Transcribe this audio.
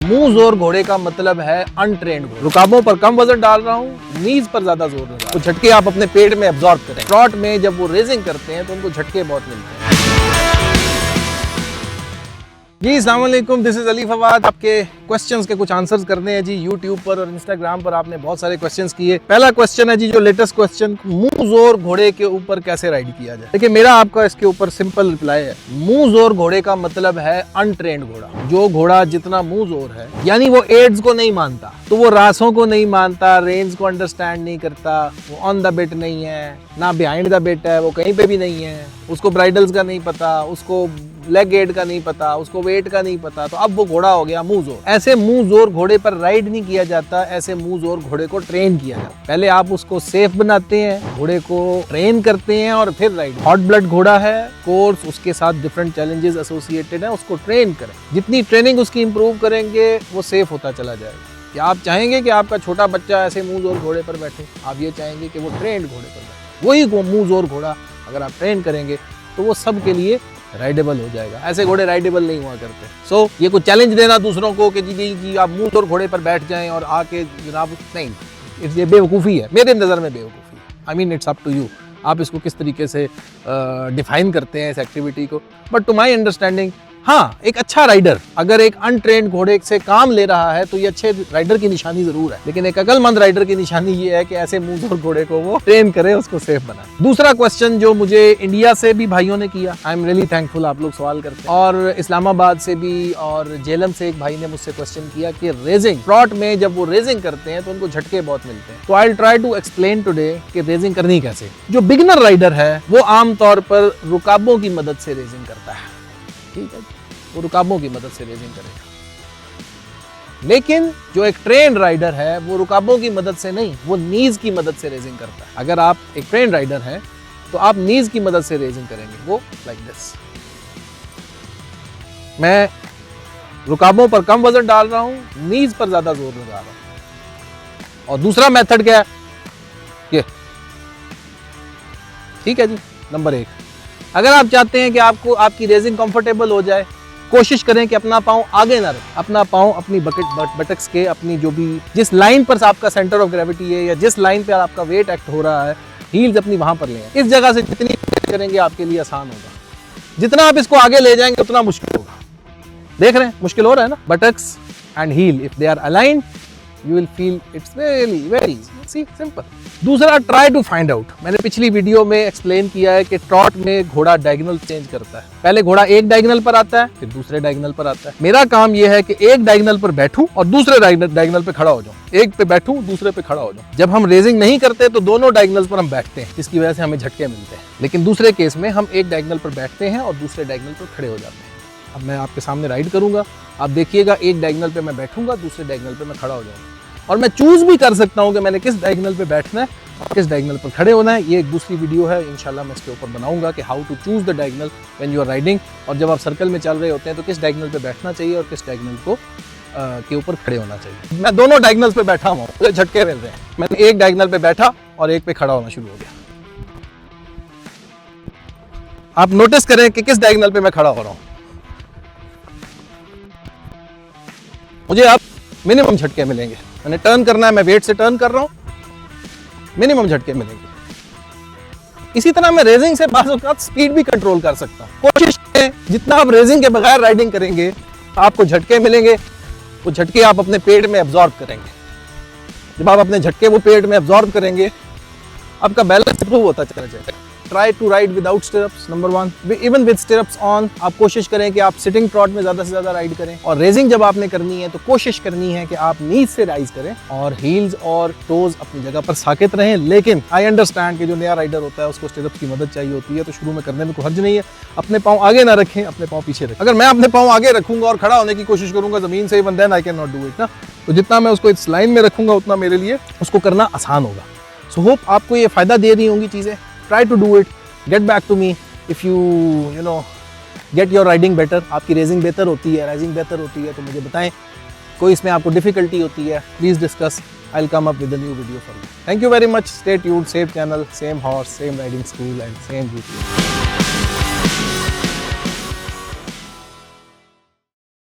मुंह जोर घोड़े का मतलब है अनट्रेंड घोड़ा। रुकाबों पर कम वजन डाल रहा हूँ, नीज पर ज्यादा जोर लगा रहा हूं। तो झटके आप अपने पेट में एब्जॉर्ब करें। ट्रॉट में जब वो रेसिंग करते हैं तो उनको झटके बहुत मिलते हैं। जी अस्सलाम वालेकुम, दिस इज अली फवाद। आपके क्वेश्चंस के कुछ आंसर्स करने हैं जी। यूट्यूब पर और इंस्टाग्राम पर आपने बहुत सारे क्वेश्चंस किए। पहला क्वेश्चन है जी, जो लेटेस्ट क्वेश्चन, मुंह जोर घोड़े के ऊपर कैसे राइड किया जाए। देखिए मेरा आपका इसके ऊपर सिंपल रिप्लाई है, मुंह जोर घोड़े का मतलब है अनट्रेंड घोड़ा। जो घोड़ा जितना मुंह जोर है, यानी वो एड्स को नहीं मानता, तो वो रासों को नहीं मानता, रेंज को अंडरस्टैंड नहीं करता, वो ऑन द बिट नहीं है, ना बिहाइंड द बिट है, वो कहीं पे भी नहीं है, उसको ब्राइडल्स का नहीं पता, उसको लेग एड का नहीं पता, उसको वेट का नहीं पता, तो अब वो घोड़ा हो गया मुंह जोर। ऐसे मुंह जोर घोड़े पर राइड नहीं किया जाता, ऐसे मुंह जोर घोड़े को ट्रेन किया जाता। पहले आप उसको सेफ बनाते हैं, घोड़े को ट्रेन करते हैं और फिर राइड। हॉट ब्लड घोड़ा है, कोर्स उसके साथ डिफरेंट चैलेंजेस एसोसिएटेड है, उसको ट्रेन करें। जितनी ट्रेनिंग उसकी इंप्रूव करेंगे वो सेफ होता चला जाएगा। क्या आप चाहेंगे कि आपका छोटा बच्चा ऐसे मुंह जोर घोड़े पर बैठे? आप ये चाहेंगे कि वो ट्रेंड घोड़े पर बैठे। वही मुंह जोर घोड़ा अगर आप ट्रेन करेंगे तो वो सब के लिए राइडेबल हो जाएगा। ऐसे घोड़े राइडेबल नहीं हुआ करते। सो ये कुछ चैलेंज देना दूसरों को कि जी आप मुंह जोर घोड़े पर बैठ जाएं और आके जनाब, नहीं, ये बेवकूफ़ी है, मेरे नज़र में बेवकूफ़ी है। I mean it's up to you, आप इसको किस तरीके से डिफाइन करते हैं इस एक्टिविटी को। बट टू माई अंडरस्टैंडिंग, हाँ, एक अच्छा राइडर अगर एक अनट्रेंड घोड़े से काम ले रहा है तो ये अच्छे राइडर की निशानी जरूर है, लेकिन एक अकलमंद राइडर की निशानी ये है कि ऐसे मुंह जोर घोड़े को वो ट्रेन करे, उसको सेफ बनाए। दूसरा क्वेश्चन जो मुझे इंडिया से भी भाइयों ने किया, आई एम रियली थैंकफुल, आप लोग सवाल करते हैं। और इस्लामाबाद से भी और जेलम से एक भाई ने मुझसे क्वेश्चन किया कि रेसिंग, ट्रॉट में जब वो रेसिंग करते हैं तो उनको झटके बहुत मिलते हैं। तो I try to explain today कि रेसिंग करनी कैसे। जो बिगिनर राइडर है वो आमतौर पर रुकाबों की मदद से रेसिंग करता है, ठीक है, वो रुकाबों की मदद से रेसिंग करेगा। लेकिन जो एक ट्रेन राइडर है वो रुकाबों की मदद से नहीं, वो नीज की मदद से रेसिंग करता है। अगर आप एक ट्रेन राइडर हैं तो आप नीज की मदद से रेसिंग करेंगे, वो लाइक दिस। मैं रुकाबों पर कम वजन डाल रहा हूं, नीज पर ज्यादा जोर लगा रहा हूं। और दूसरा मेथड क्या है, ये, ठीक है जी। नंबर 1, अगर आप चाहते हैं कि आपको आपकी रेसिंग कंफर्टेबल हो जाए, कोशिश करें कि अपना पाँव आगे ना रखें। अपना पाँव अपनी बटक्स के, अपनी जो भी जिस लाइन पर आपका सेंटर ऑफ ग्रेविटी है या जिस लाइन पे आपका वेट एक्ट हो रहा है, हील्स अपनी वहां पर लें। इस जगह से जितनी करेंगे आपके लिए आसान होगा। जितना आप इसको आगे ले जाएंगे उतना मुश्किल होगा। देख रहे हैं मुश्किल हो रहा है ना। Buttocks and heel if they are aligned, you will feel it's really very easy, simple. दूसरा, try to find out. मैंने पिछली वीडियो में एक्सप्लेन किया है कि ट्रॉट में घोड़ा डायगोनल चेंज करता है। पहले घोड़ा एक डायगोनल पर आता है, फिर दूसरे डायगोनल पर आता है। मेरा काम यह है कि एक डायगोनल पर बैठूं और दूसरे डायगोनल पे खड़ा हो जाऊं। एक पे बैठूं, दूसरे पे खड़ा हो जाऊं। जब हम रेसिंग नहीं करते तो दोनों डायगोनल्स पर हम बैठते हैं, जिसकी वजह से हमें झटके मिलते हैं। लेकिन दूसरे केस में हम एक डायगोनल पर बैठते हैं और दूसरे डायगोनल पर खड़े हो जाते हैं। अब मैं आपके सामने राइड करूंगा, आप देखिएगा, एक डायगोनल पे मैं बैठूंगा, दूसरे डायगोनल पे मैं खड़ा हो जाऊंगा। और मैं चूज भी कर सकता हूं कि मैंने किस डायगोनल पे बैठना है और किस डायगोनल पर खड़े होना है। ये एक दूसरी वीडियो है, इंशाल्लाह मैं इसके ऊपर बनाऊंगा कि how to choose the diagonal when you are riding. और जब आप सर्कल में चल रहे होते हैं तो किस डायगोनल पे बैठना चाहिए और किस डायगोनल को के ऊपर खड़े होना चाहिए। मैं दोनों डायगोनल्स पे बैठा हूँ, मुझे झटके मिल रहे हैं। मैंने एक डायगोनल पे बैठा और एक पे खड़ा होना शुरू हो गया। आप नोटिस करें कि किस डायगोनल पे मैं खड़ा हो रहा हूँ। मुझे अब मिनिमम झटके मिलेंगे। मैंने टर्न करना है, मैं वेट से टर्न कर रहा हूं, मिनिमम झटके मिलेंगे। इसी तरह मैं रेसिंग से बाज़ औक़ात स्पीड भी कंट्रोल कर सकता हूं। कोशिश करें जितना आप रेसिंग के बगैर राइडिंग करेंगे आपको झटके मिलेंगे, वो झटके आप अपने पेट में एब्जॉर्ब करेंगे। जब आप अपने झटके वो पेट में एब्जॉर्ब करेंगे, आपका बैलेंस इंप्रूव होता चला जाएगा। Try to ride without stirrups, number 1। Even with stirrups on, आप कोशिश करें कि आप सिटिंग ट्रॉट में ज़्यादा से ज़्यादा राइड करें। और रेसिंग जब आपने करनी है तो कोशिश करनी है कि आप नीज से राइज करें और हील्स और टोज अपनी जगह पर साकित रहें। लेकिन आई अंडरस्टैंड कि जो नया राइडर होता है उसको स्टिरप्स की मदद चाहिए होती है, तो शुरू में करने में कोई हर्ज नहीं है। अपने पाँव आगे ना रखें, अपने पाँव पीछे रखें। अगर मैं अपने पाँव आगे रखूंगा और खड़ा होने की कोशिश करूंगा ज़मीन से, even then I can not do it ना। तो जितना मैं उसको इस लाइन में रखूंगा उतना मेरे लिए उसको करना आसान होगा। सो होप आपको ये फ़ायदा दे रही होंगी चीज़ें। Try to do it, get back to me if you know get your riding better। आपकी रेसिंग बेहतर होती है, राइजिंग बेहतर होती है तो मुझे बताएं। कोई इसमें आपको डिफिकल्टी होती है, please discuss. I will come up with a new video for you. Thank you very much. Stay tuned, same channel, same horse, same riding school and same YouTube.